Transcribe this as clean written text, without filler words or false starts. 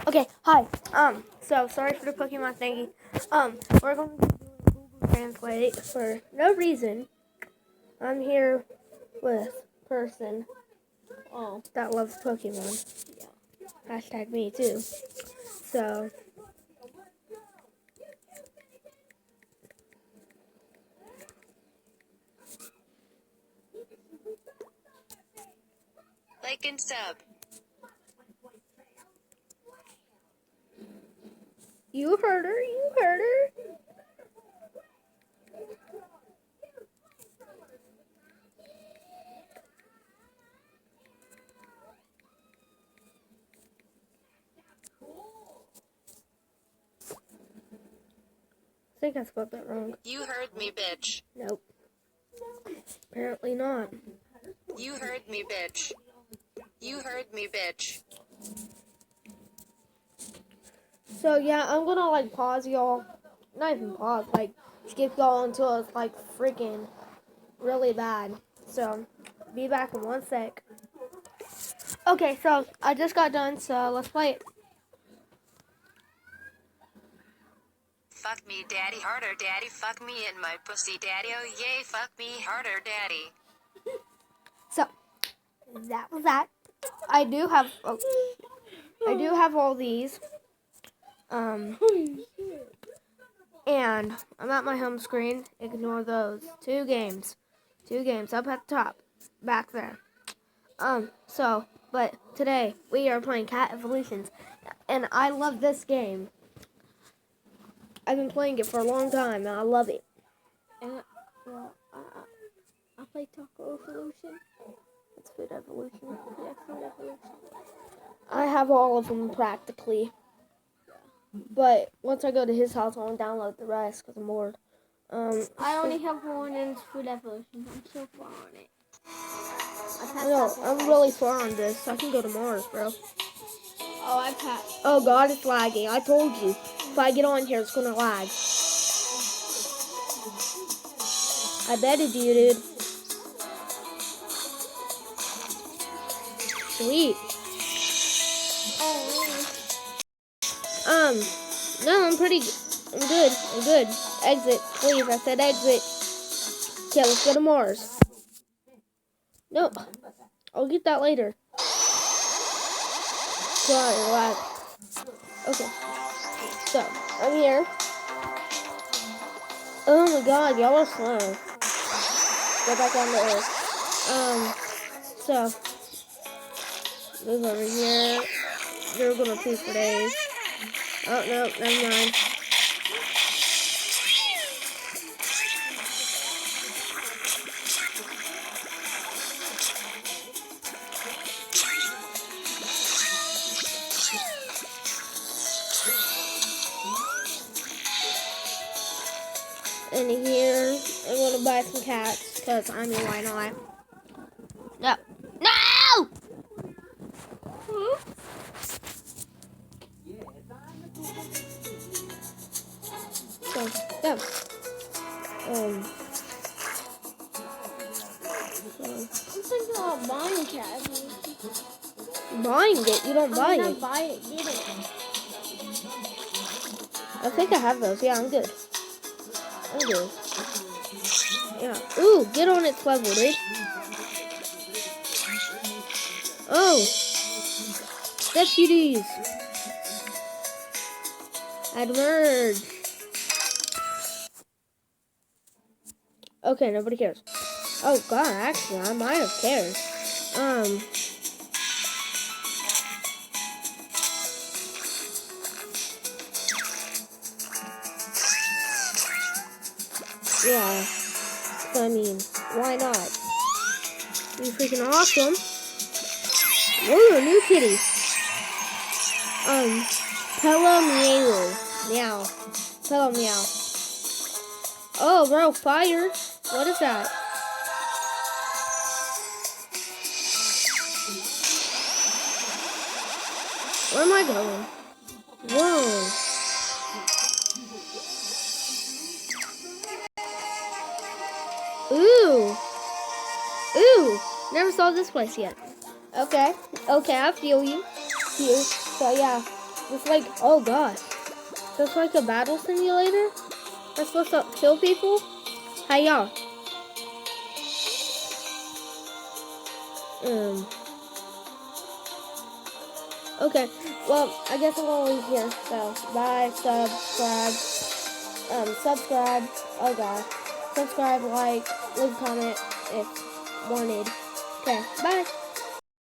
Okay, hi. So sorry for the Pokemon thingy. We're going to be doing Google Translate for no reason. I'm here with person that loves Pokemon. Yeah. Hashtag me too. So Like and sub. you heard her. You heard her. I think I spelled that wrong. You heard me, bitch. Nope. Apparently not. You heard me, bitch. You heard me, bitch. So yeah, I'm gonna pause y'all. Not even pause, skip y'all until it's freaking really bad. So be back in 1 sec. Okay, so I just got done, so let's play it. Fuck me, daddy, harder, daddy. Fuck me in my pussy, daddy. Oh, yay, fuck me harder, daddy. So that was that. I do have all these. And I'm at my home screen. Ignore those. Two games up at the top, back there. But today we are playing Cat Evolutions, and I love this game. I've been playing it for a long time, and I love it. And I play Taco Evolution. It's Food Evolution. Yeah, Food Evolution. I have all of them practically. But once I go to his house, I'll download the rest because I'm bored. I only have one in Food Evolution. I'm so far on it. No, I'm really far on this. I can go to Mars, bro. Oh, I passed. Oh god, it's lagging. I told you. If I get on here, it's gonna lag. I betted you, dude. Sweet. No, I'm good. Exit, please. I said exit. Okay, let's go to Mars. No, I'll get that later. Sorry, lag. Okay. So, I'm here. Oh my god, y'all are slow. Go back down to Earth. So, move over here. You're gonna pee for days. Oh, no, never mind. In here, I'm gonna buy some cats, because, I mean, why not? No! No! So, yeah. I'm thinking about buying Cat Evolution. Buying it? You don't buy it. Buy it, get it. I think I have those. Yeah, I'm good. Yeah. Ooh, get on its level, dude. Oh. Deputies. I'd merge. Okay, nobody cares. Oh god, actually, I might have cared. Yeah. I mean, why not? You freaking awesome. Whoa, new kitty. Hello meow. Meow. Hello meow. Oh, bro, fire. What is that? Where am I going? Whoa. Ooh. Ooh. Never saw this place yet. Okay, I feel you. So yeah. It's like, oh gosh. It's like a battle simulator? We're supposed to kill people? Hey y'all. Okay, well, I guess I'm gonna leave here. So, bye, subscribe. Oh god. Subscribe, like, leave a comment if wanted. Okay, bye.